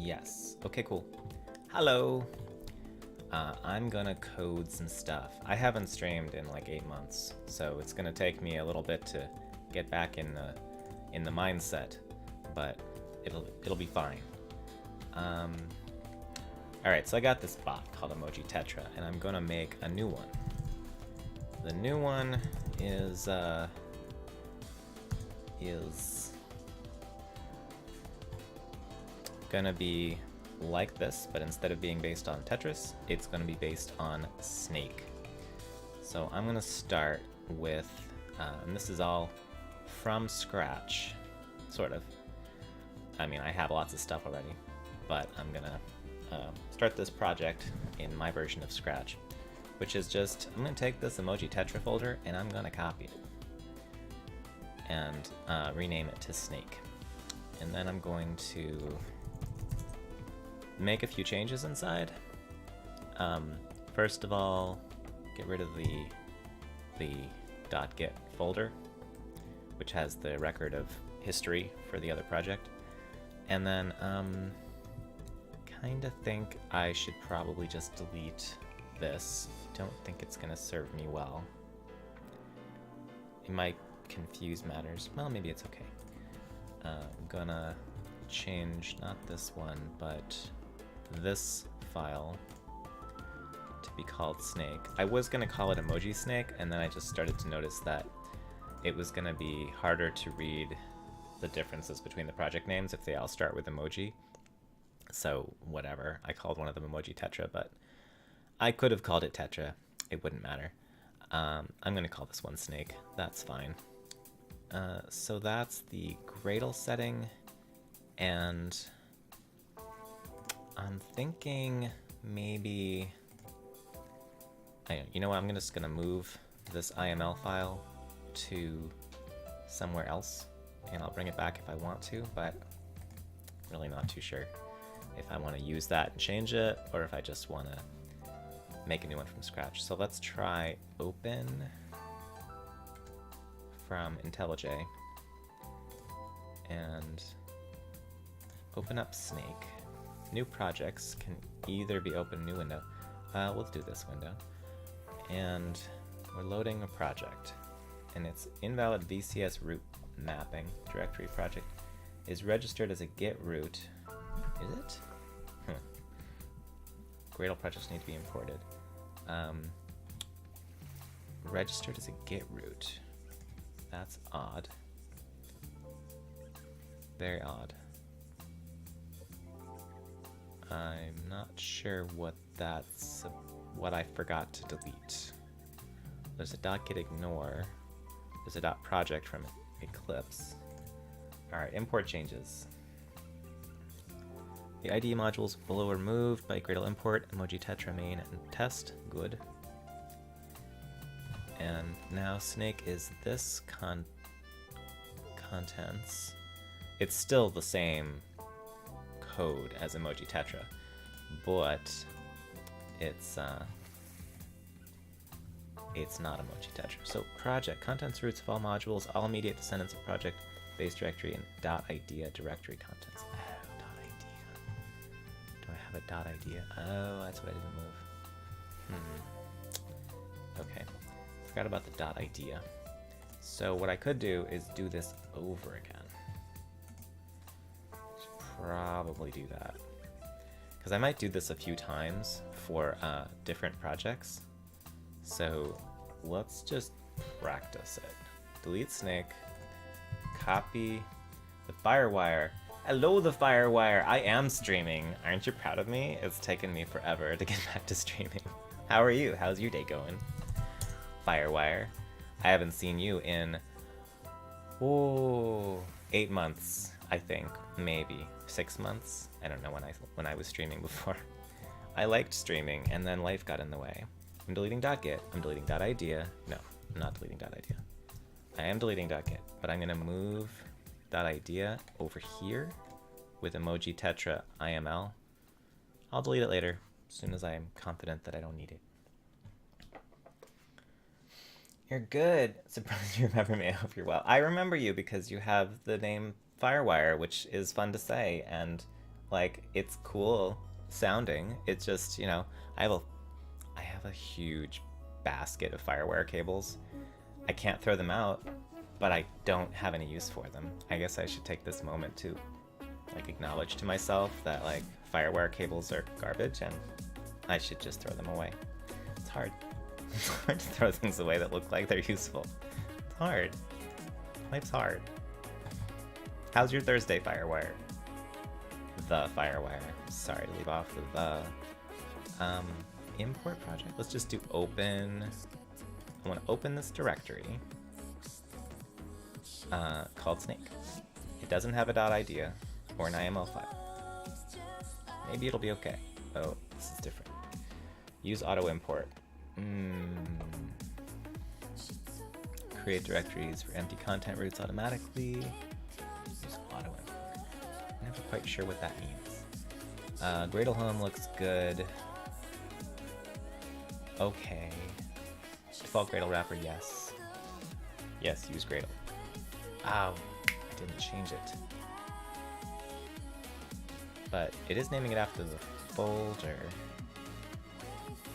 Yes. Okay, cool. Hello. I'm gonna code some stuff. I haven't streamed in like 8 months, so it's gonna take me a little bit to get back in the mindset, but it'll be fine. All right, so I got this bot called Emoji Tetra, and I'm gonna make a new one. The new one is gonna be like this, but instead of being based on Tetris, it's gonna be based on Snake. So I'm gonna start with, and this is all from scratch, sort of. I mean, I have lots of stuff already, but I'm gonna start this project in my version of Scratch, which is just, I'm gonna take this Emoji Tetra folder and I'm gonna copy it and rename it to Snake. And then I'm going to make a few changes inside. First of all, get rid of the .git folder, which has the record of history for the other project. And then kind of think I should probably just delete this. Don't think it's gonna serve me well. It might confuse matters. Well, maybe it's okay. I'm gonna change not this one, but this file to be called Snake. I was gonna call it Emoji Snake, and then I just started to notice that it was gonna be harder to read the differences between the project names if they all start with emoji. So whatever, I called one of them Emoji Tetra, but I could have called it Tetra. It wouldn't matter. I'm gonna call this one Snake. That's fine. So that's the Gradle setting, and I'm thinking maybe, you know what, I'm just gonna move this IML file to somewhere else, and I'll bring it back if I want to, but I'm really not too sure if I want to use that and change it, or if I just want to make a new one from scratch. So let's try open from IntelliJ and open up Snake. New projects can either be open new window. We'll do this window. And we're loading a project. And it's invalid VCS root mapping directory project is registered as a git root. Is it? Gradle projects need to be imported. Registered as a git root. That's odd. Very odd. I'm not sure what that's, what I forgot to delete. There's a .git ignore. There's a .project from Eclipse. Alright, import changes. The IDE modules below are removed by Gradle import, Emoji Tetra main and test. Good. And now Snake is this contents. It's still the same code as Emoji Tetra, but it's not Emoji Tetra. So project contents roots of all modules, all immediate descendants of project base directory and .idea directory contents. Oh, .idea. Do I have a .idea? Oh, that's what I didn't move. Okay, forgot about the .idea. So what I could do is do this over again. Should probably do that, because I might do this a few times for different projects. So let's just practice it. Delete Snake, copy the Firewire. Hello, the Firewire. I am streaming. Aren't you proud of me? It's taken me forever to get back to streaming. How are you? How's your day going? Firewire. I haven't seen you in 8 months, I think. Maybe 6 months. I don't know when I was streaming before. I liked streaming, and then life got in the way. I'm deleting .git. I'm deleting .idea. No, I'm not deleting .idea. I am deleting .git, but I'm gonna move .idea over here with Emoji Tetra IML. I'll delete it later, as soon as I'm confident that I don't need it. You're good. Surprised you remember me. I hope you're well. I remember you because you have the name Firewire, which is fun to say, and Like, it's cool sounding. It's just, you know, I have a huge basket of FireWire cables. I can't throw them out, but I don't have any use for them. I guess I should take this moment to like acknowledge to myself that like FireWire cables are garbage and I should just throw them away. It's hard. It's hard to throw things away that look like they're useful. It's hard. Life's hard. How's your Thursday, FireWire? The FireWire. Sorry to leave off with the import project. Let's just do open. I want to open this directory called Snake. It doesn't have a .idea or an IML file. Maybe it'll be okay. Oh, this is different. Use auto import. Create directories for empty content roots automatically. Use auto import. I'm never quite sure what that means. Gradle Home looks good. Okay. Default Gradle wrapper, yes. Yes, use Gradle. Ow, I didn't change it. But it is naming it after the folder.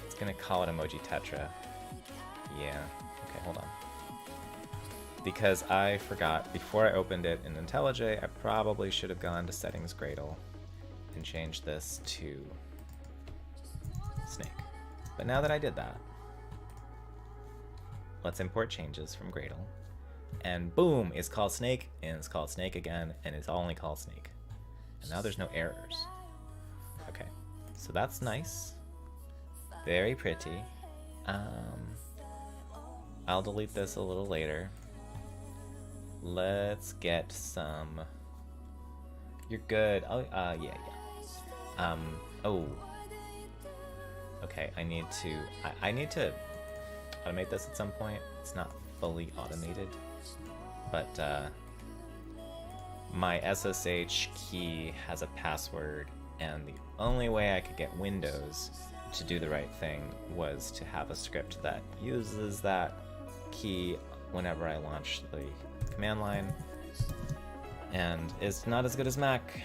It's gonna call it Emoji Tetra. Yeah, okay, hold on. Because I forgot, before I opened it in IntelliJ, I probably should have gone to Settings Gradle and changed this to Snake. But now that I did that, let's import changes from Gradle. And boom, it's called Snake, and it's called Snake again, and it's only called Snake. And now there's no errors. Okay, so that's nice. Very pretty. I'll delete this a little later. Let's get some... You're good. Oh, yeah. Oh. Okay, I need to automate this at some point. It's not fully automated, but my SSH key has a password, and the only way I could get Windows to do the right thing was to have a script that uses that key whenever I launch the command line, and it's not as good as Mac,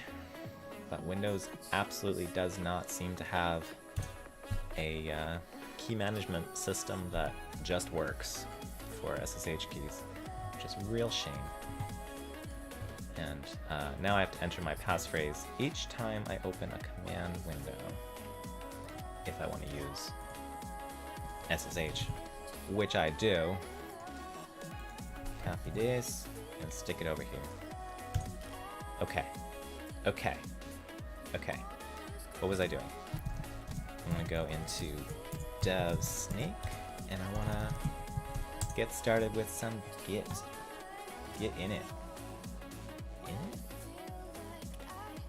but Windows absolutely does not seem to have a key management system that just works for SSH keys, which is a real shame. And now I have to enter my passphrase each time I open a command window if I want to use SSH, which I do. Copy this and stick it over here. Okay. What was I doing? I'm gonna go into dev snake, and I wanna get started with some git. Get in it.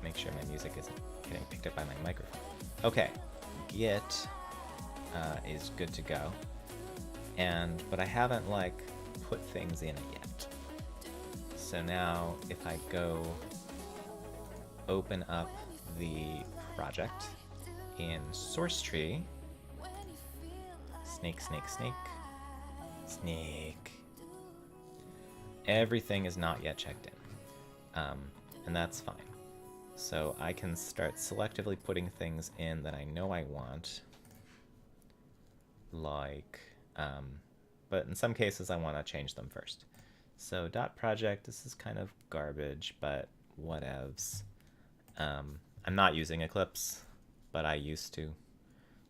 Make sure my music isn't getting picked up by my microphone. Okay, git is good to go, but I haven't like put things in it yet. So now if I go open up the project in SourceTree, snake, everything is not yet checked in, and that's fine. So I can start selectively putting things in that I know I want, like, but in some cases I want to change them first. So .project, this is kind of garbage, but whatevs. I'm not using Eclipse, but I used to.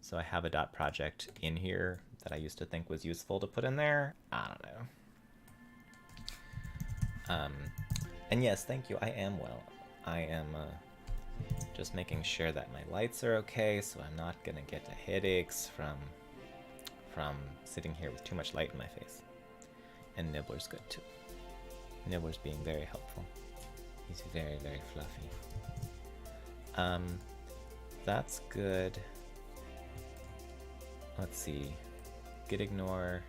So I have a .project in here that I used to think was useful to put in there. I don't know. And yes, thank you, I am well. I am just making sure that my lights are okay, so I'm not gonna get headaches from sitting here with too much light in my face. And Nibbler's good too. Nibbler's being very helpful. He's very, very fluffy. That's good. Let's see. Git ignore.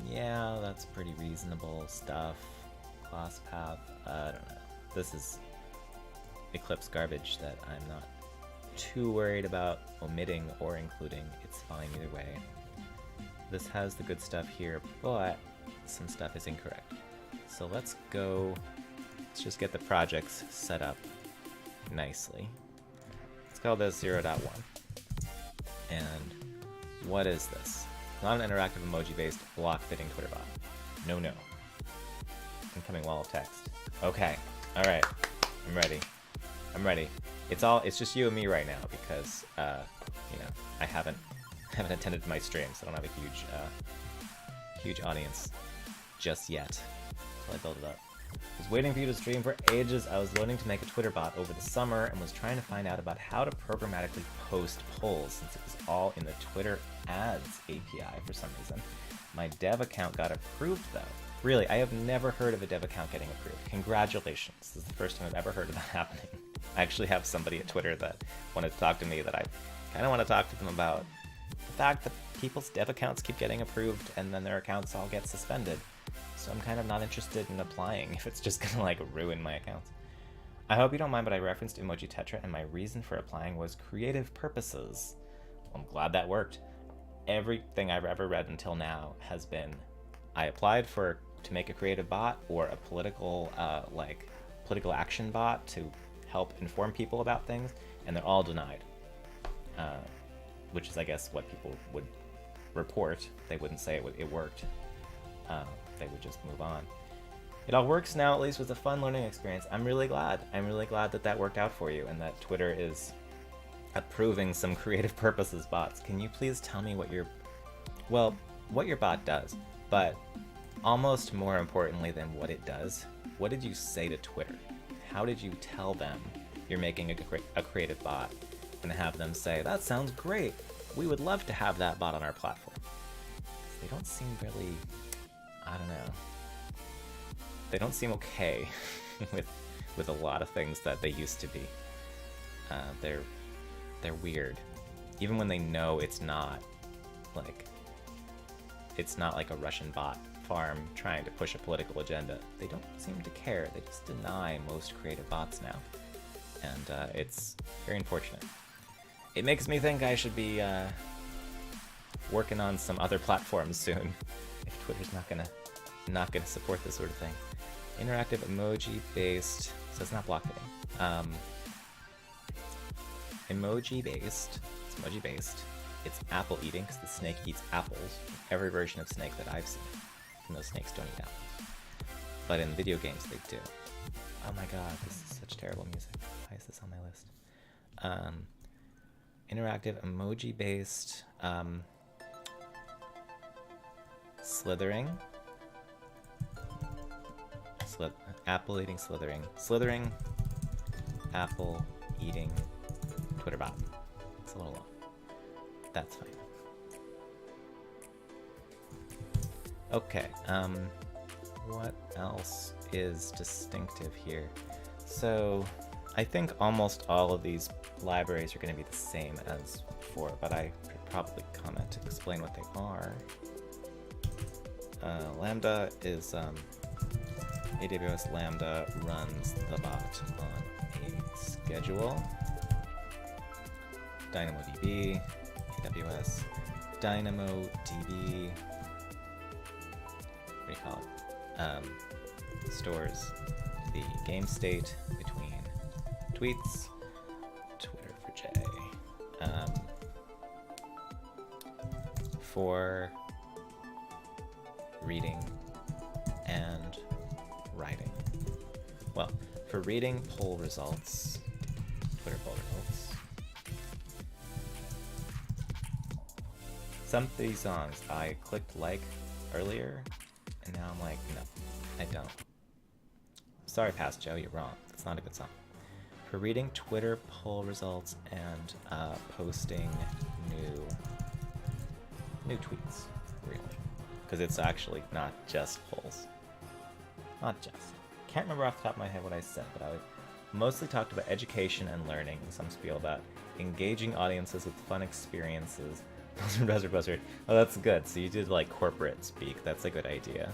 Yeah, that's pretty reasonable stuff. Class path. I don't know. This is Eclipse garbage that I'm not too worried about omitting or including. It's fine either way. This has the good stuff here, but some stuff is incorrect. So let's go Let's just get the projects set up nicely. Let's call this 0.1. And what is this? Not an interactive emoji-based block-fitting Twitter bot. No, no. Incoming wall of text. Okay. All right. I'm ready. I'm ready. It's just you and me right now because I haven't attended my stream, so I don't have a huge audience just yet until I build it up. I was waiting for you to stream for ages. I was learning to make a Twitter bot over the summer and was trying to find out about how to programmatically post polls since it was all in the Twitter Ads API for some reason. My dev account got approved though. Really, I have never heard of a dev account getting approved. Congratulations. This is the first time I've ever heard of that happening. I actually have somebody at Twitter that wanted to talk to me that I kind of want to talk to them about the fact that people's dev accounts keep getting approved and then their accounts all get suspended. So I'm kind of not interested in applying if it's just gonna like ruin my accounts. I hope you don't mind, but I referenced Emoji Tetra and my reason for applying was creative purposes. Well, I'm glad that worked. Everything I've ever read until now has been I applied to make a creative bot or a political action bot to help inform people about things, and they're all denied. Which is, I guess, what people would report. They wouldn't say it worked. They would just move on. It all works now, at least, with a fun learning experience. I'm really glad. I'm really glad that worked out for you and that Twitter is approving some creative purposes bots. Can you please tell me what your bot does? But almost more importantly than what it does, what did you say to Twitter? How did you tell them you're making a creative bot and have them say, that sounds great. We would love to have that bot on our platform. They don't seem really, I don't know. They don't seem okay with a lot of things that they used to be. They're weird. Even when they know it's not like a Russian bot farm trying to push a political agenda. They don't seem to care. They just deny most creative bots now. And it's very unfortunate. It makes me think I should be working on some other platforms soon if Twitter's not gonna support this sort of thing. Interactive emoji based, so it's not block fitting. Emoji based, it's apple eating because the snake eats apples. Every version of snake that I've seen. And those snakes don't eat apples. But in video games they do. Oh my god, this is such terrible music. Why is this on my list? Interactive emoji based slithering. Apple eating slithering. Slithering, apple eating Twitter bot. It's a little long. That's fine. Okay, what else is distinctive here? So, I think almost all of these libraries are going to be the same as before, but I could probably comment to explain what they are. Lambda is, AWS Lambda runs the bot on a schedule. DynamoDB, AWS DynamoDB, what do you call it? Stores the game state between tweets, Twitter for J, for reading and writing. Well, for reading poll results, Twitter poll results. Some of these songs I clicked like earlier, and now I'm like, no, I don't. Sorry, Past Joe, you're wrong. It's not a good song. For reading Twitter poll results and posting new tweets, really. Because it's actually not just polls. Not just. Can't remember off the top of my head what I said, but I mostly talked about education and learning, and some spiel about engaging audiences with fun experiences. Buzzard. Oh, that's good. So you did like corporate speak. That's a good idea.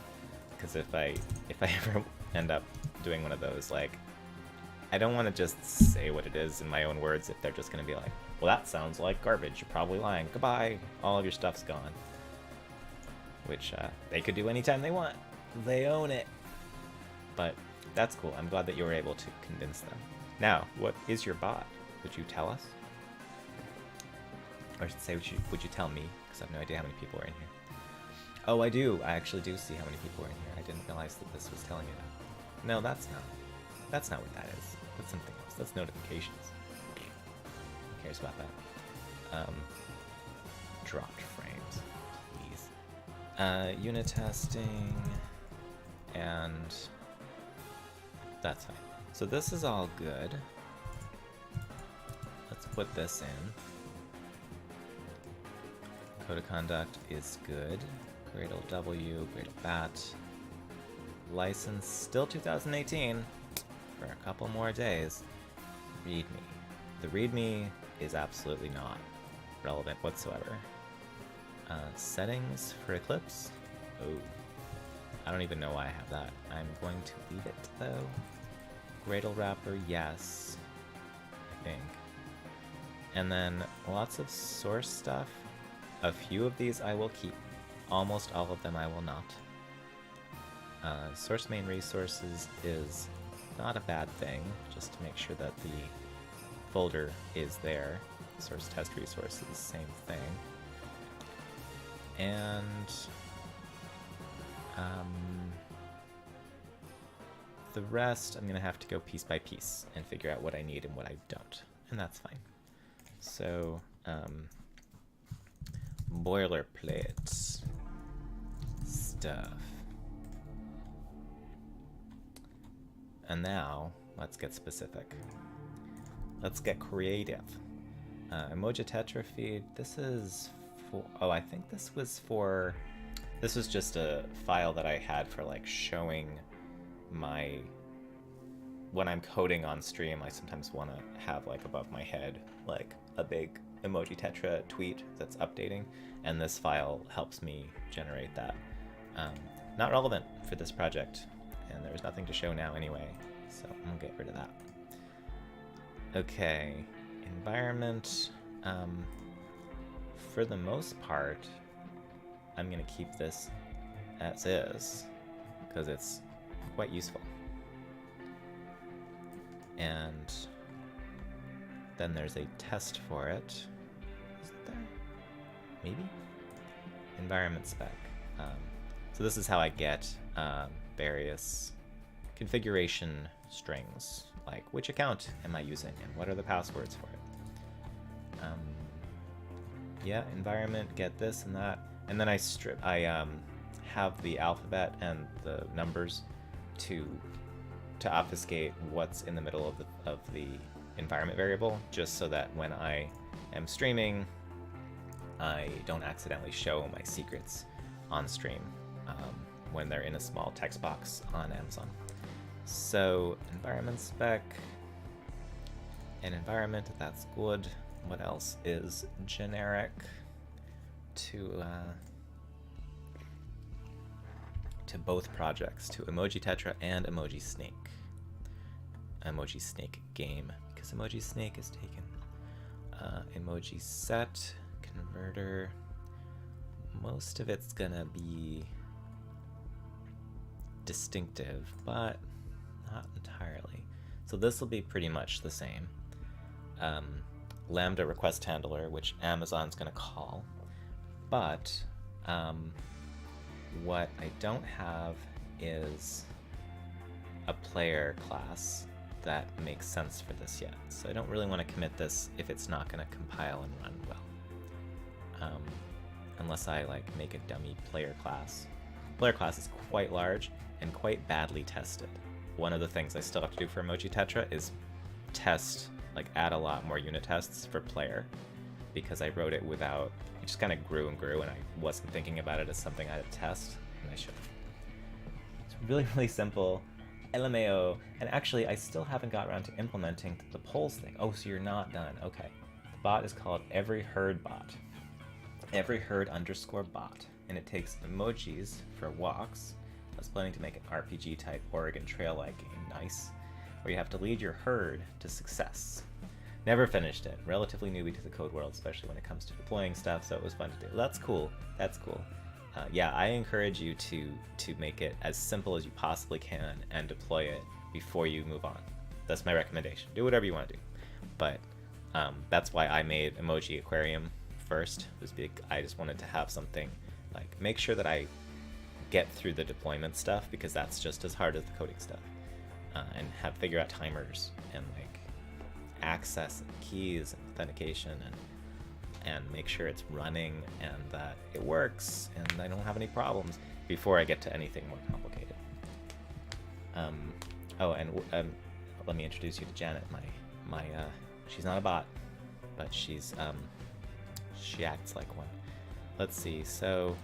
Because if I ever end up doing one of those, like, I don't want to just say what it is in my own words if they're just going to be like, well, that sounds like garbage. You're probably lying. Goodbye. All of your stuff's gone. Which they could do anytime they want. They own it. But That's cool. I'm glad that you were able to convince them. Now, what is your bot? Would you tell us? Or I should say, would you tell me? Because I have no idea how many people are in here. Oh, I do. I actually do see how many people are in here. I didn't realize that this was telling you that. No, that's not. That's not what that is. That's something else. That's notifications. Who cares about that? Dropped frames, please. Unit testing, and that's fine. So this is all good. Let's put this in. Code of conduct is good. Gradle W, Gradle Bat. License still 2018 for a couple more days. README. The README is absolutely not relevant whatsoever. Settings for Eclipse. Oh, I don't even know why I have that. I'm going to leave it though. Gradle wrapper, yes, I think. And then lots of source stuff. A few of these I will keep. Almost all of them I will not. Source main resources is not a bad thing, just to make sure that the folder is there. Source test resources, same thing. And the rest, I'm gonna have to go piece by piece and figure out what I need and what I don't, and that's fine. So, boilerplate stuff. And now, let's get specific. Let's get creative. Emoji Tetra feed, this is for, oh, I think this was just a file that I had for like showing my, when I'm coding on stream, I sometimes want to have like above my head, like a big Emoji Tetra tweet that's updating, and this file helps me generate that. Not relevant for this project, and there's nothing to show now anyway, so I'm gonna get rid of that. Okay, environment. For the most part, I'm gonna keep this as is, because it's quite useful. And then there's a test for it. Isn't there? Maybe? Environment spec. So this is how I get various configuration strings, like which account am I using and what are the passwords for it. Yeah, environment, get this and that, and then I have the alphabet and the numbers to obfuscate what's in the middle of the environment variable, just so that when I am streaming, I don't accidentally show my secrets on stream when they're in a small text box on Amazon. So environment spec and environment, that's good. What else is generic to both projects, to Emoji Tetra and Emoji Snake? Emoji Snake game, because Emoji Snake is taken. Emoji set, converter, most of it's gonna be distinctive, but not entirely. So this will be pretty much the same. Lambda request handler, which Amazon's gonna call, but what I don't have is a player class that makes sense for this yet. So I don't really want to commit this if it's not going to compile and run well. Unless I like make a dummy player class. Player class is quite large and quite badly tested. One of the things I still have to do for Emoji Tetra is test, like add a lot more unit tests for player, because I wrote it without, it just kind of grew and grew, and I wasn't thinking about it as something I'd test, and I should. It's really, really simple. LMAO, and actually I still haven't got around to implementing the polls thing. Oh, so you're not done. Okay. The bot is called EveryHerdBot. EveryHerd_bot. And it takes emojis for walks. I was planning to make an RPG type Oregon Trail-like game. Nice. Where you have to lead your herd to success. Never finished it. Relatively newbie to the code world, especially when it comes to deploying stuff, so it was fun to do. That's cool. That's cool. Yeah, I encourage you to make it as simple as you possibly can and deploy it before you move on. That's my recommendation. Do whatever you want to do. But that's why I made Emoji Aquarium first. I just wanted to have something, like, make sure that I get through the deployment stuff, because that's just as hard as the coding stuff. And figure out timers and like access and keys and authentication and make sure it's running and that it works and I don't have any problems before I get to anything more complicated. Let me introduce you to Janet. She's not a bot, but she acts like one. Let's see. So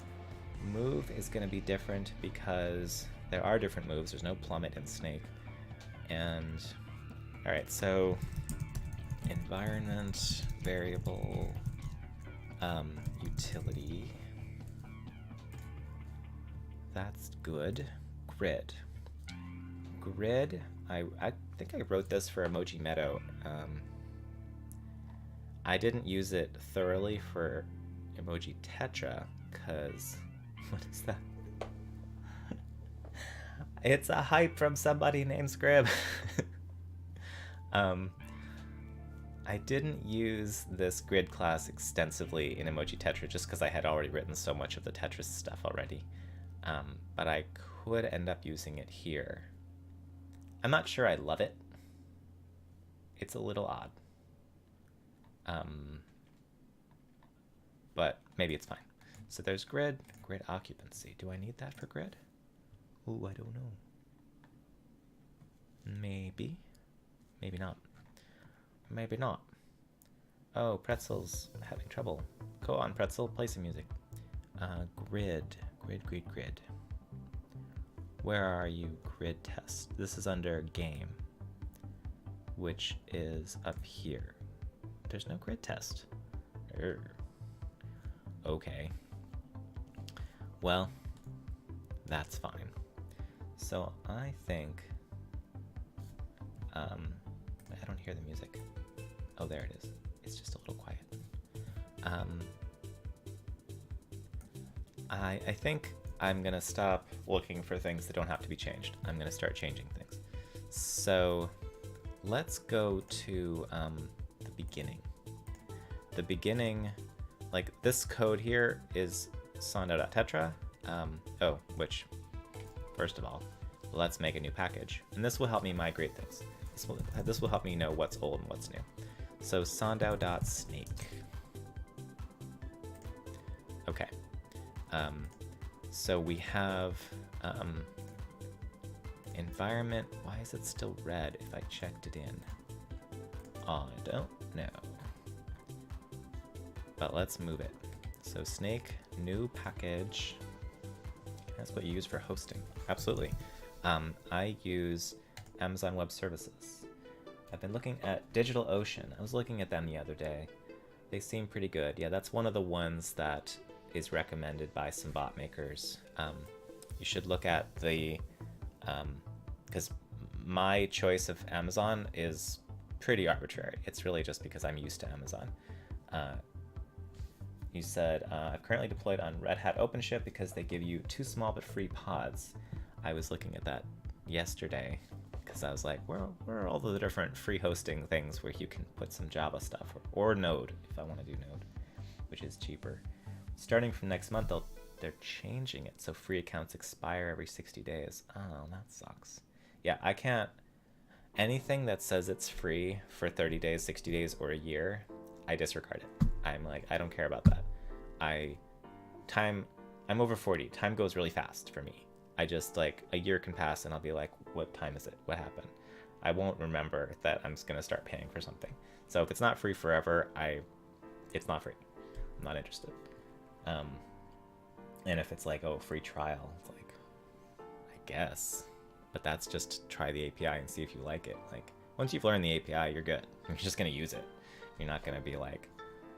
move is going to be different because there are different moves. There's no plummet in Snake. And all right, so environment, variable, utility. That's good. Grid. I think I wrote this for Emoji Meadow. I didn't use it thoroughly for Emoji Tetra because what is that? It's a hype from somebody named Scrib. I didn't use this grid class extensively in Emoji Tetra just because I had already written so much of the Tetris stuff already. But I could end up using it here. I'm not sure I love it. It's a little odd. But maybe it's fine. So there's grid occupancy. Do I need that for grid? Ooh, I don't know. Maybe. Maybe not. Maybe not. Oh, Pretzel's having trouble. Go on, Pretzel, play some music. Grid. Where are you? Grid test. This is under game, which is up here. There's no grid test. Okay. Well, that's fine. So I think, I don't hear the music. Oh, there it is. It's just a little quiet. I think I'm gonna stop looking for things that don't have to be changed. I'm gonna start changing things. So let's go to the beginning. The beginning, like this code here is sondo.tetra. Which, first of all, let's make a new package. And this will help me migrate things. This will help me know what's old and what's new. So sondo.snake. Okay. So we have environment. Why is it still red if I checked it in? I don't know. But let's move it. So snake, new package. That's what you use for hosting. Absolutely. I use Amazon Web Services. I've been looking at DigitalOcean. I was looking at them the other day. They seem pretty good. Yeah, that's one of the ones that is recommended by some bot makers. You should look at the, because my choice of Amazon is pretty arbitrary. It's really just because I'm used to Amazon. You said, currently deployed on Red Hat OpenShift because they give you 2 small but free pods. I was looking at that yesterday because I was like, where are all the different free hosting things where you can put some Java stuff, or Node if I want to do Node, which is cheaper. Starting from next month, they're changing it so free accounts expire every 60 days. Oh, that sucks. Yeah, I can't. Anything that says it's free for 30 days, 60 days, or a year, I disregard it. I'm like, I don't care about that. I'm over 40. Time goes really fast for me. I just, like, a year can pass and I'll be like, what time is it? What happened? I won't remember that I'm just gonna start paying for something. So if it's not free forever, it's not free. I'm not interested. And if it's like, oh, free trial, it's like, I guess. But that's just try the API and see if you like it. Like, once you've learned the API, you're good. You're just gonna use it. You're not gonna be like,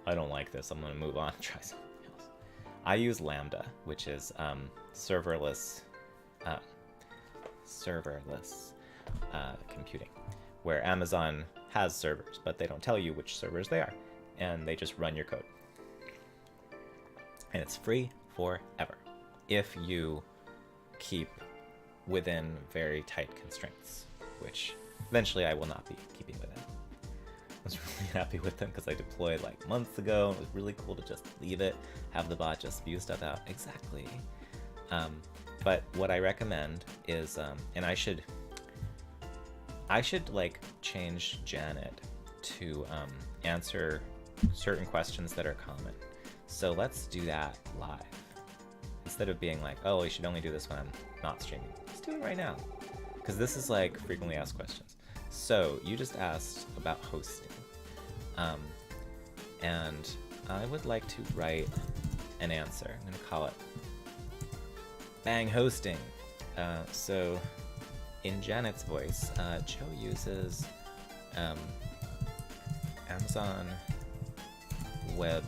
I don't like this, I'm gonna move on and try something else. I use Lambda, which is serverless computing, where Amazon has servers, but they don't tell you which servers they are, and they just run your code. And it's free forever if you keep within very tight constraints. which eventually I will not be keeping with it. I was really happy with them because I deployed like months ago. It was really cool to just leave it, have the bot just spew stuff out. Exactly. But what I recommend is, and I should like change Janet to answer certain questions that are common. So let's do that live. Instead of being like, oh, we should only do this when I'm not streaming. Let's do it right now. Because this is like frequently asked questions. So you just asked about hosting. And I would like to write an answer. I'm going to call it Bang Hosting. So in Janet's voice, Joe uses Amazon Web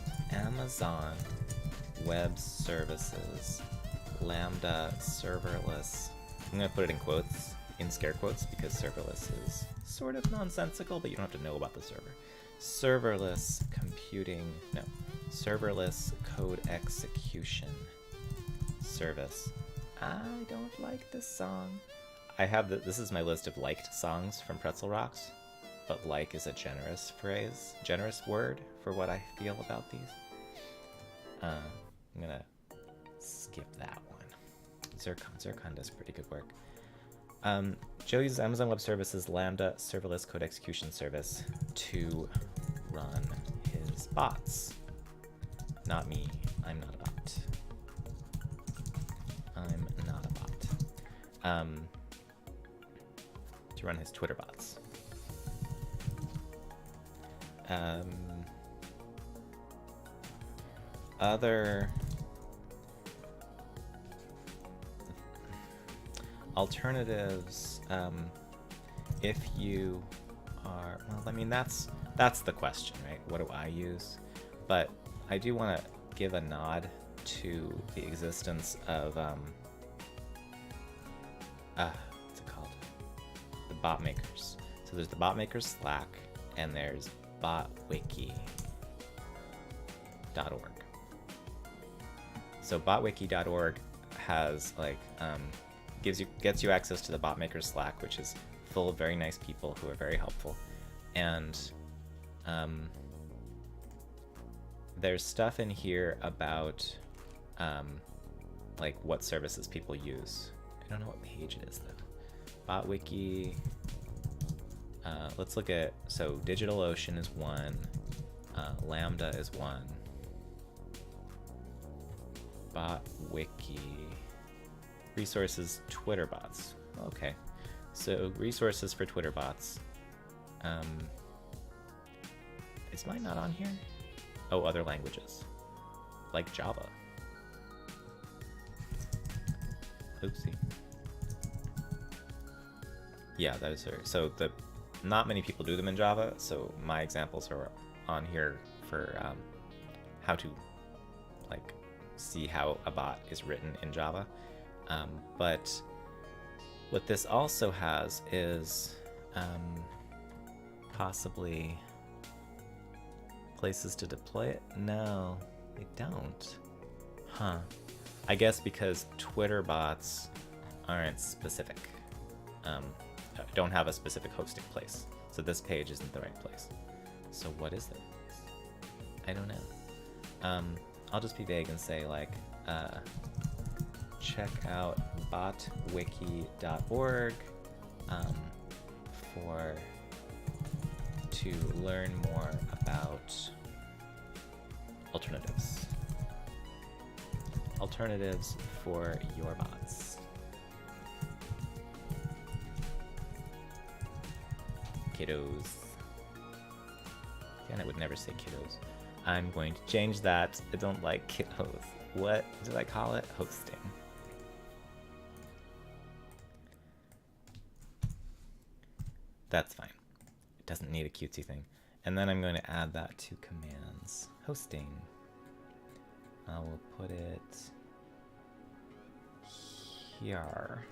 Services, Lambda serverless. I'm going to put it in quotes, in scare quotes, because serverless is sort of nonsensical, but you don't have to know about the server. Serverless code execution service. I don't like this song. I have this is my list of liked songs from Pretzel Rocks, but like is a generous phrase, generous word for what I feel about these. I'm gonna skip that one. Zircon does pretty good work. Joe uses Amazon Web Services Lambda serverless code execution service to run his bots. Not me. I'm not a bot. I'm not a bot. To run his Twitter bots. Other alternatives, if you are, well, I mean, that's the question, right? What do I use? But I do want to give a nod to the existence of, what's it called? The bot makers. So there's the bot makers Slack, and there's botwiki.org. So botwiki.org has like, gets you access to the bot makers Slack, which is full of very nice people who are very helpful. And there's stuff in here about like what services people use. I don't know what page it is though. Botwiki. Let's look at, so DigitalOcean is one, Lambda is one, Botwiki, resources, Twitter bots. Okay, so resources for Twitter bots. Is mine not on here? Oh, other languages, like Java. Oopsie. Yeah, that is her. So not many people do them in Java, so my examples are on here for how to like see how a bot is written in Java. But what this also has is possibly places to deploy it. No, they don't. Huh. I guess because Twitter bots aren't specific. Don't have a specific hosting place. So this page isn't the right place. So what is it? I don't know. I'll just be vague and say like, check out botwiki.org to learn more about alternatives. Alternatives for your bots. Kiddos. Again, I would never say kiddos. I'm going to change that. I don't like kiddos. What did I call it? Hosting. That's fine. It doesn't need a cutesy thing. And then I'm going to add that to commands. Hosting. I will put it here.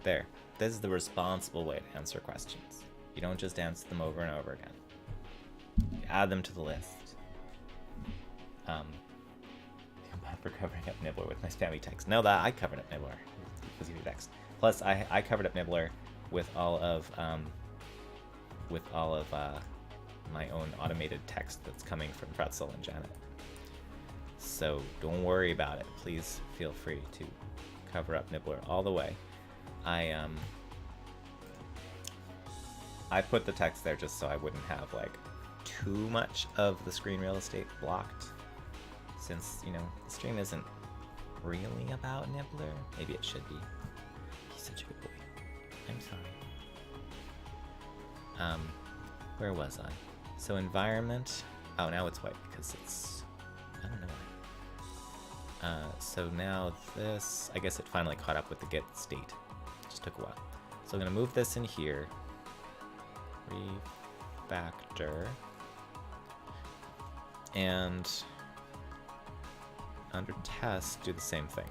There. This is the responsible way to answer questions. You don't just answer them over and over again. You add them to the list. I'm bad for covering up Nibbler with my spammy text. No, that I covered up Nibbler. fuzzy text. Plus, I covered up Nibbler with all of my own automated text that's coming from Pretzel and Janet. So don't worry about it. Please feel free to cover up Nibbler all the way. I put the text there just so I wouldn't have like too much of the screen real estate blocked, since, you know, the stream isn't really about Nibbler. Maybe it should be. He's such a good boy. I'm sorry. Where was I? So environment. Oh, now it's white because it's, I don't know why. So now this, I guess it finally caught up with the get state. Just took a while. So I'm gonna move this in here. Refactor. And under test, do the same thing.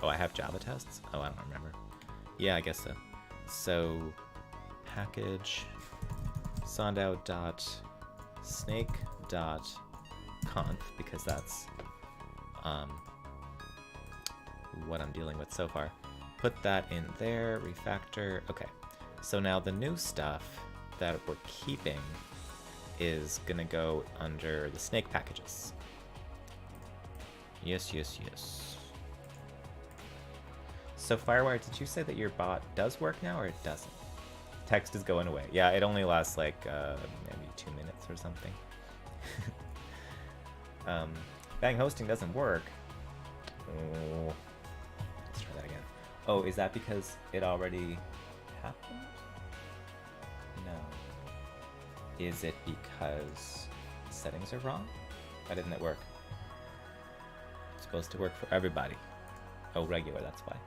Oh, I have Java tests? Oh, I don't remember. Yeah, I guess so. So, package sondout.snake.conf, because that's what I'm dealing with so far. Put that in there, refactor. Okay, so now the new stuff that we're keeping is gonna go under the snake packages. Yes, yes, yes. So Firewire, did you say that your bot does work now, or it doesn't? Text is going away. Yeah, it only lasts like maybe 2 minutes or something. Bang hosting doesn't work. Oh, let's try that again. Oh, is that because it already happened? No. Is it because settings are wrong? Why didn't it work? It's supposed to work for everybody. Oh, regular, that's why.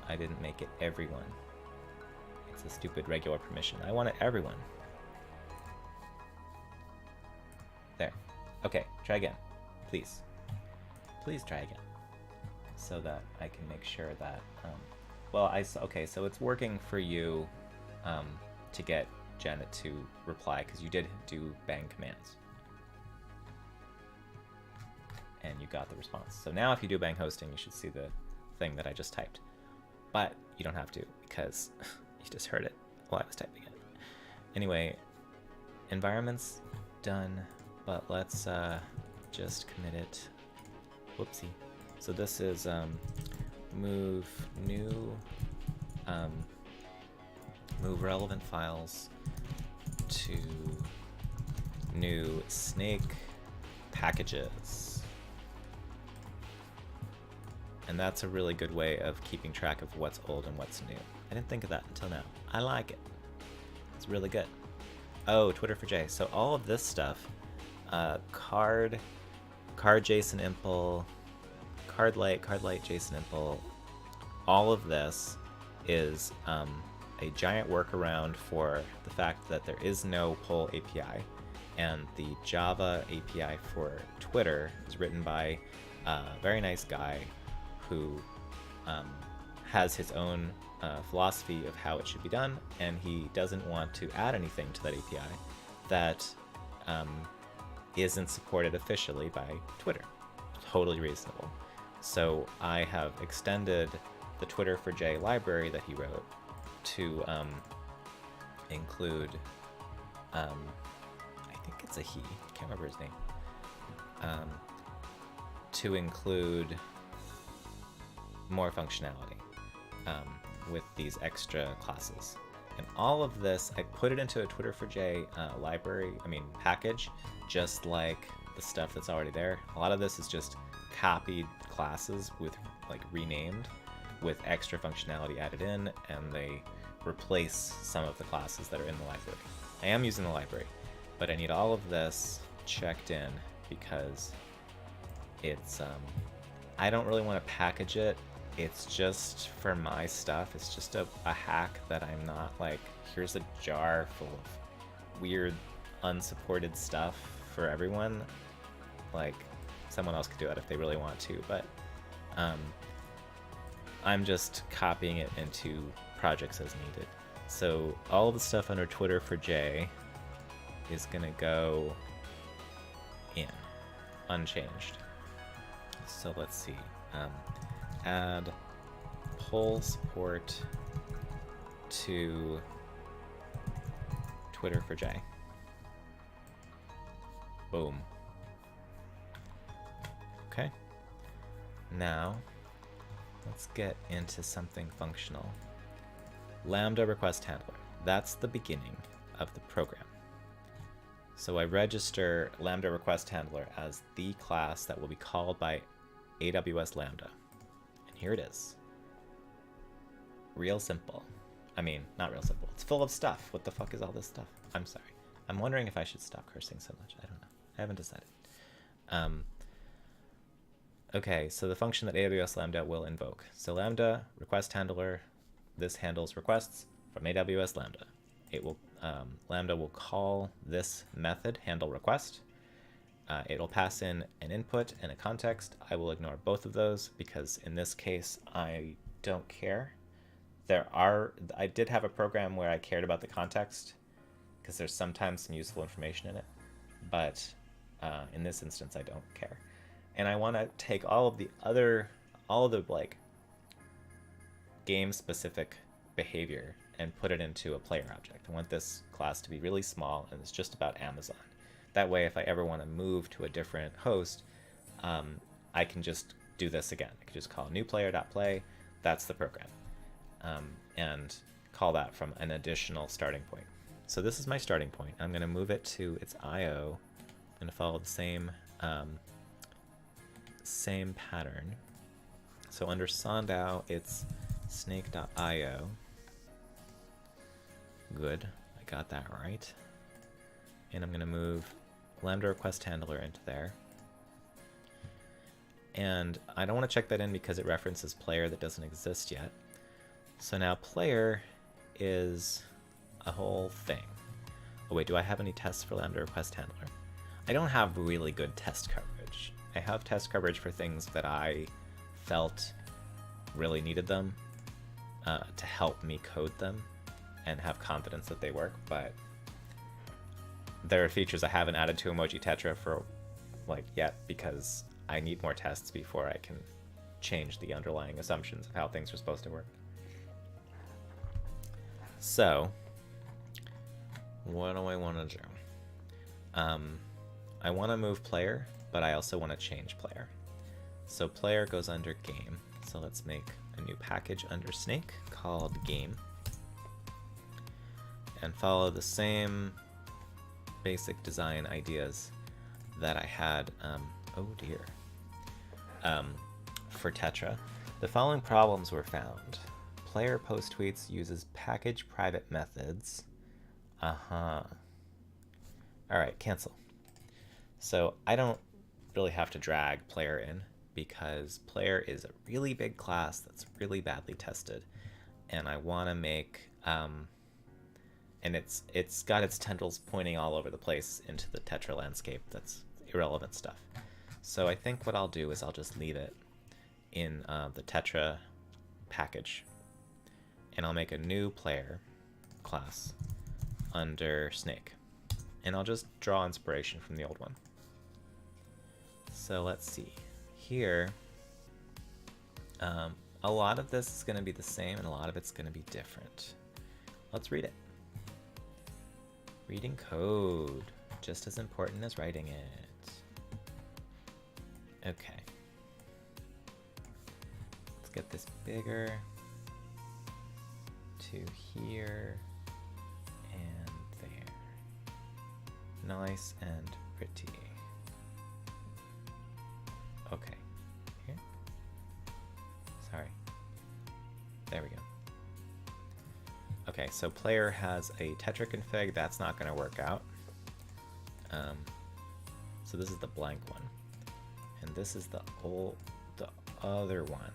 I didn't make it everyone. It's a stupid regular permission. I want it everyone. There. Okay, try again. Please. Please try again. So that I can make sure that, okay, so it's working for you to get Janet to reply, because you did do bang commands. And you got the response. So now if you do bang hosting, you should see the thing that I just typed. But you don't have to, because you just heard it while I was typing it. Anyway, environment's done, but let's just commit it. Whoopsie. So this is move new, move relevant files to new snake packages. And that's a really good way of keeping track of what's old and what's new. I didn't think of that until now. I like it. It's really good. Oh, Twitter for J. So all of this stuff, card JSON impl, card light JSON impl, all of this is a giant workaround for the fact that there is no poll API, and the Java API for Twitter is written by a very nice guy who has his own philosophy of how it should be done, and he doesn't want to add anything to that API that isn't supported officially by Twitter. Totally reasonable. So I have extended the Twitter for J library that he wrote to include, I think it's a he, can't remember his name, to include more functionality with these extra classes. And all of this, I put it into a Twitter for J package, just like the stuff that's already there. A lot of this is just copied classes with renamed with extra functionality added in, and they replace some of the classes that are in the library. I am using the library, but I need all of this checked in because it's I don't really want to package it. It's just for my stuff. It's just a hack that I'm not here's a jar full of weird unsupported stuff for everyone. Someone else could do it if they really want to, but I'm just copying it into projects as needed. So all the stuff under Twitter for J is gonna go in unchanged. So let's see. Add poll support to Twitter for Jay. Boom. Okay. Now, let's get into something functional. Lambda request handler. That's the beginning of the program. So I register Lambda request handler as the class that will be called by AWS Lambda. And here it is. Real simple. I mean, not real simple. It's full of stuff. What the fuck is all this stuff? I'm sorry. I'm wondering if I should stop cursing so much. I don't know. I haven't decided. Okay, so the function that AWS Lambda will invoke. So Lambda request handler, this handles requests from AWS Lambda. It will Lambda will call this method handle request. It'll pass in an input and a context. I will ignore both of those because in this case I don't care. I did have a program where I cared about the context because there's sometimes some useful information in it, but in this instance I don't care. And I want to take all of the like game specific behavior and put it into a player object. I want this class to be really small and it's just about Amazon. That way if I ever want to move to a different host, I can just do this again. I can just call new player.play, that's the program, and call that from an additional starting point. So this is my starting point. I'm going to move it to its IO. I'm going to follow the same pattern. So under Sandow, it's snake.io. Good, I got that right. And I'm going to move Lambda request handler into there. And I don't want to check that in because it references player that doesn't exist yet. So now player is a whole thing. Oh wait, do I have any tests for Lambda request handler? I don't have really good test coverage. I have test coverage for things that I felt really needed them to help me code them and have confidence that they work, but there are features I haven't added to Emoji Tetra for yet because I need more tests before I can change the underlying assumptions of how things are supposed to work. So what do I want to do? I want to move player, but I also want to change player. So player goes under game. So let's make a new package under Snake called game and follow the same basic design ideas that I had, oh dear, for Tetra. The following problems were found. Player post tweets uses package private methods. All right, cancel. So I don't really have to drag player in because player is a really big class that's really badly tested, and I want to make and it's got its tendrils pointing all over the place into the Tetra landscape. That's irrelevant stuff. So I think what I'll do is I'll just leave it in the Tetra package, and I'll make a new player class under Snake, and I'll just draw inspiration from the old one. So let's see here. A lot of this is going to be the same and a lot of it's going to be different. Let's read it. Reading code, just as important as writing it. Okay. Let's get this bigger to here and there. Nice and pretty. Okay. Here. Sorry. There we go. Okay, so player has a Tetra config. That's not going to work out. So this is the blank one, and this is the other one.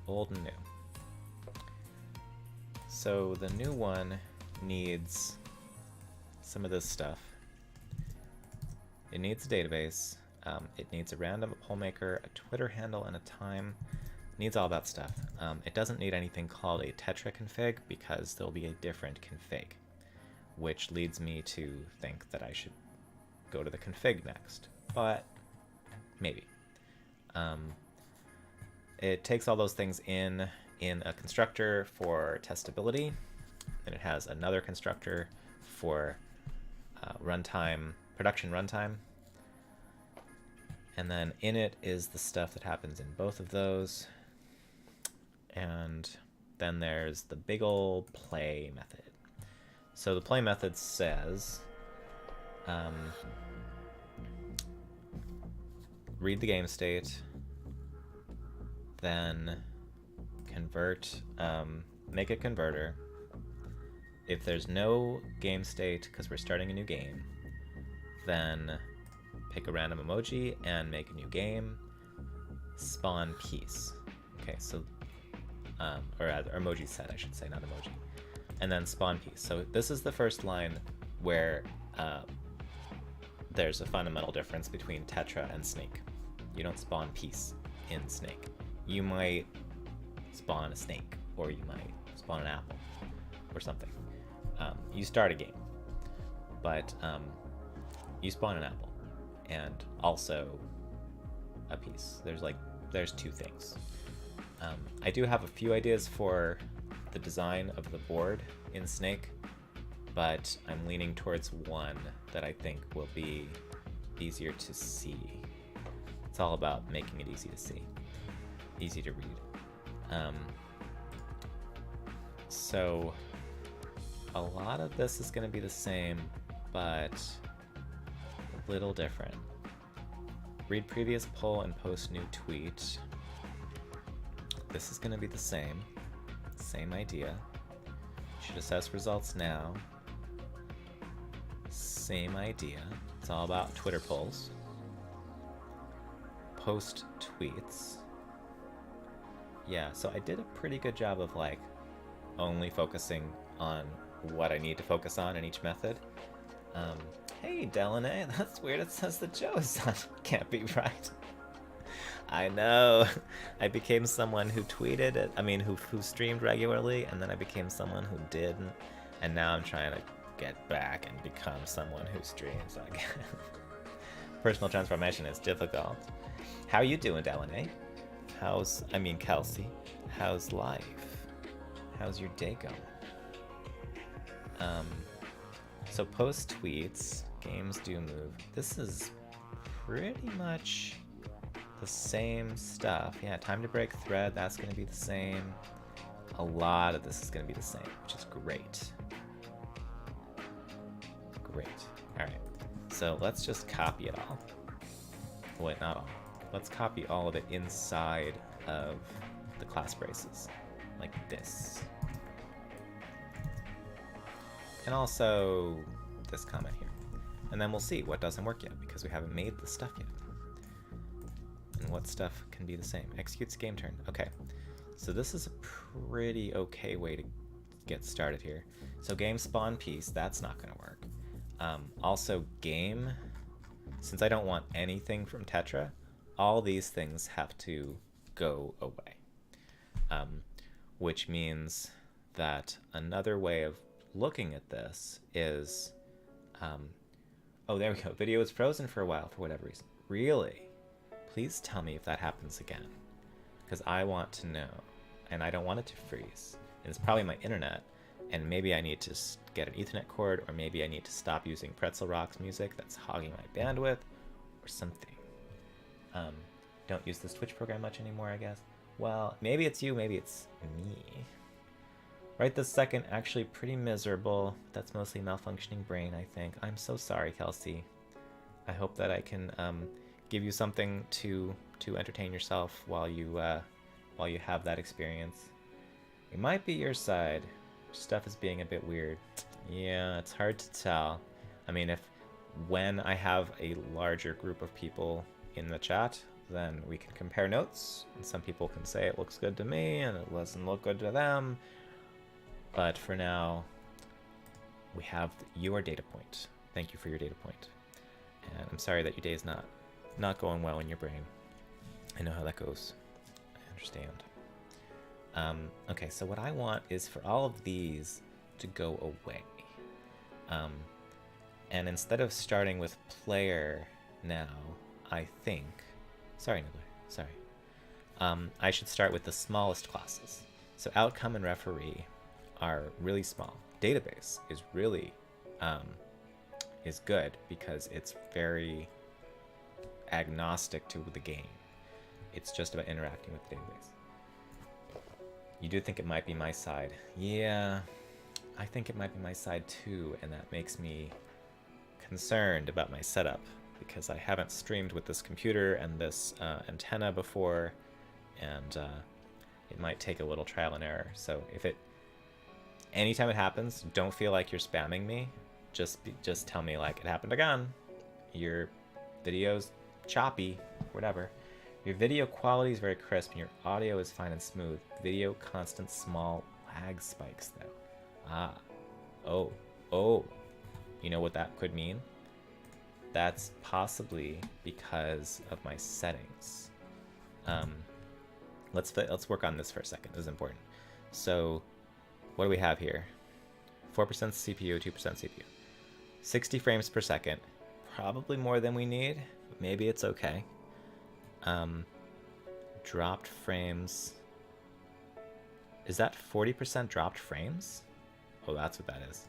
Old and new. So the new one needs some of this stuff. It needs a database. It needs a random poll maker, a Twitter handle, and a time. It needs all that stuff. It doesn't need anything called a Tetra config because there'll be a different config, which leads me to think that I should go to the config next. but maybe. It takes all those things in a constructor for testability, and it has another constructor for runtime, production runtime. And then in it is the stuff that happens in both of those. And then there's the big ol' play method. So the play method says, read the game state, then convert, make a converter. If there's no game state, because we're starting a new game, then pick a random emoji and make a new game, spawn piece. Okay, so, or emoji set, I should say, not emoji. And then spawn piece. So this is the first line where there's a fundamental difference between Tetra and Snake. You don't spawn piece in Snake. You might spawn a snake, or you might spawn an apple, or something. You start a game, but you spawn an apple, and also a piece. There's two things. I do have a few ideas for the design of the board in Snake, but I'm leaning towards one that I think will be easier to see. It's all about making it easy to see, easy to read. So a lot of this is going to be the same, but a little different. Read previous poll and post new tweet. This is going to be the same idea. Should assess results now. Same idea. It's all about Twitter polls. Post tweets. Yeah, so I did a pretty good job of like only focusing on what I need to focus on in each method. Hey Delaney, that's weird. It says that Joe is on. Can't be right. I know. I became someone who tweeted it. I mean, who streamed regularly, and then I became someone who didn't, and now I'm trying to get back and become someone who streams again. Personal transformation is difficult. How you doing, Delaney? Kelsey? How's life? How's your day going? So post tweets, games do move. This is pretty much the same stuff. Yeah, time to break thread, that's going to be the same. A lot of this is going to be the same, which is great. Great. Alright, so let's just copy it all. Wait, not all. Let's copy all of it inside of the class braces, like this. And also this comment here. And then we'll see what doesn't work yet, because we haven't made the stuff yet. And what stuff can be the same. Executes game turn. Okay, so this is a pretty okay way to get started here. So game spawn piece, that's not going to work. Also game, since I don't want anything from Tetra, all these things have to go away. Which means that another way of looking at this is, oh, there we go. Video was frozen for a while for whatever reason. Really? Please tell me if that happens again, because I want to know, and I don't want it to freeze. And it's probably my internet, and maybe I need to get an Ethernet cord, or maybe I need to stop using Pretzel Rocks music that's hogging my bandwidth, or something. Don't use this Twitch program much anymore, I guess. Well, maybe it's you, maybe it's me. Right this second, actually pretty miserable. That's mostly malfunctioning brain, I think. I'm so sorry, Kelsey. I hope that I can give you something to entertain yourself while you have that experience. It might be your side. Stuff is being a bit weird. Yeah, it's hard to tell. I mean, when I have a larger group of people in the chat, then we can compare notes, and some people can say it looks good to me and it doesn't look good to them. But for now, we have your data point. Thank you for your data point. And I'm sorry that your day is not going well in your brain. I know how that goes. I understand. Okay, so what I want is for all of these to go away. And instead of starting with player now, I think, sorry Nibbler, sorry. I should start with the smallest classes. So outcome and referee are really small. Database is really is good because it's very agnostic to the game. It's just about interacting with the database. You do think it might be my side. Yeah, I think it might be my side too, and that makes me concerned about my setup because I haven't streamed with this computer and this antenna before, and it might take a little trial and error. So if anytime it happens, don't feel like you're spamming me. Just tell me like it happened again. Your video's choppy, whatever. Your video quality is very crisp and your audio is fine and smooth. Video constant small lag spikes though. Oh. You know what that could mean? That's possibly because of my settings. Let's work on this for a second. This is important. So, what do we have here? 4% CPU, 2% CPU. 60 frames per second. Probably more than we need, but maybe it's okay. Dropped frames. Is that 40% dropped frames? Oh, that's what that is.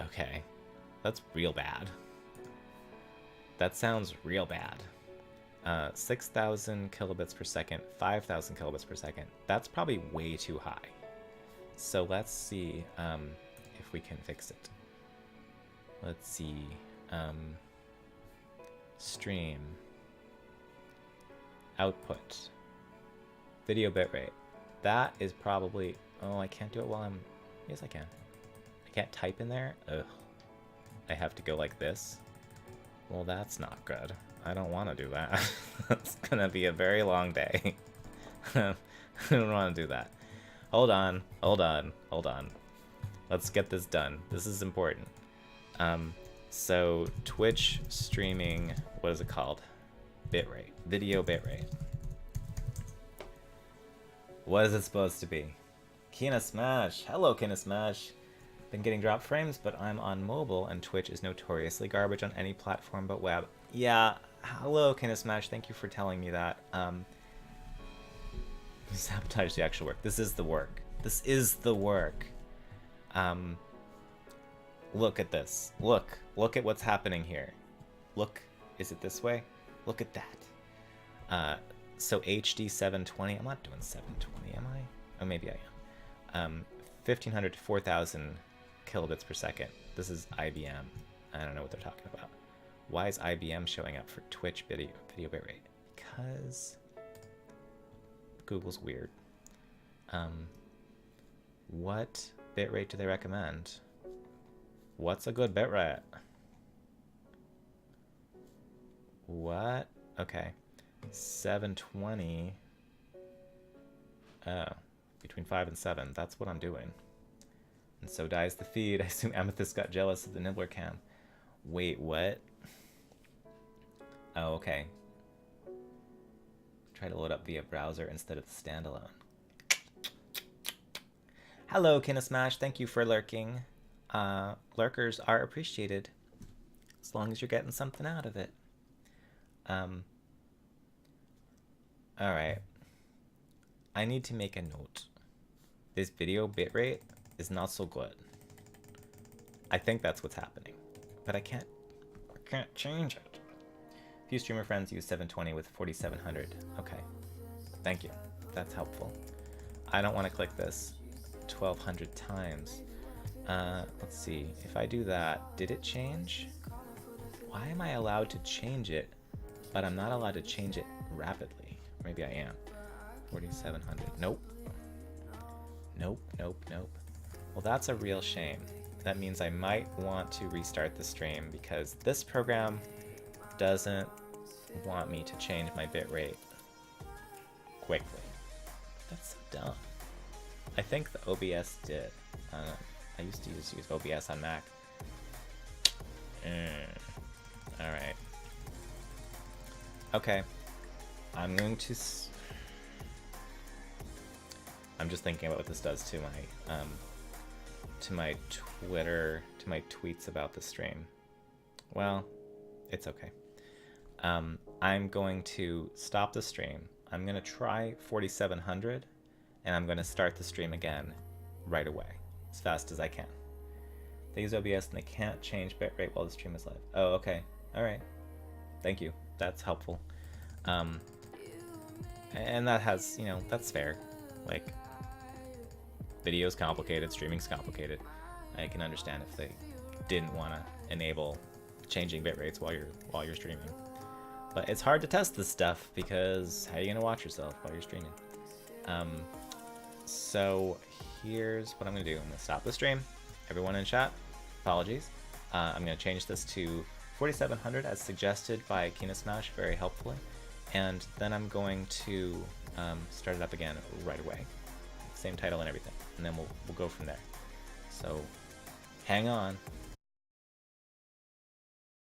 Okay. That's real bad. That sounds real bad. 6,000 kilobits per second, 5,000 kilobits per second. That's probably way too high. So let's see if we can fix it. Let's see. Stream. Output. Video bitrate. That is probably... Oh, I can't do it while I'm... Yes, I can. I can't type in there? Ugh. I have to go like this? Well, that's not good. I don't want to do that. It's gonna be a very long day. I don't want to do that. Hold on. Let's get this done. This is important. So Twitch streaming, what is it called? Bitrate. Video bitrate. What is it supposed to be? Kina Smash. Hello, Kina Smash. Been getting drop frames, but I'm on mobile, and Twitch is notoriously garbage on any platform but web. Yeah, hello, Kina Smash. Thank you for telling me that. Sabotage the actual work. This is the work. This is the work. Look at this. Look at what's happening here. Look, is it this way? Look at that. So HD 720. I'm not doing 720, am I? Oh, maybe I am. 1500 to 4000 kilobits per second. This is IBM. I don't know what they're talking about. Why is IBM showing up for Twitch video bitrate? Because Google's weird. What bitrate do they recommend? What's a good bitrate? What? Okay. 720. Oh. Between 5 and 7. That's what I'm doing. And so dies the feed. I assume Amethyst got jealous of the Nibbler cam. Wait, what? Oh, okay. Try to load up via browser instead of the standalone. Hello, Kinesmash. Thank you for lurking. Lurkers are appreciated. As long as you're getting something out of it. Alright. I need to make a note. This video bitrate is not so good. I think that's what's happening. But I can't change it. A few streamer friends use 720 with 4700. Okay. Thank you. That's helpful. I don't want to click this 1200 times. Let's see. If I do that, did it change? Why am I allowed to change it, but I'm not allowed to change it rapidly? Maybe I am. 4700. Nope. Nope. Well, that's a real shame. That means I might want to restart the stream because this program doesn't want me to change my bitrate quickly. That's so dumb. I think the OBS did. I used to use OBS on Mac. Alright. Okay. I'm going to... I'm just thinking about what this does to my Twitter, to my tweets about the stream. Well, it's okay. I'm going to stop the stream. I'm going to try 4700, and I'm going to start the stream again right away, as fast as I can. They use OBS and they can't change bitrate while the stream is live. Oh, okay. All right. Thank you. That's helpful. And that has, you know, that's fair. Like, video's complicated, streaming's complicated. I can understand if they didn't want to enable changing bitrates while you're streaming. But it's hard to test this stuff because how are you gonna watch yourself while you're streaming? So here's what I'm gonna do. I'm gonna stop the stream. Everyone in chat, apologies. I'm gonna change this to 4700 as suggested by KinoSmash very helpfully, and then I'm going to start it up again right away. Same title and everything, and then we'll go from there. So hang on.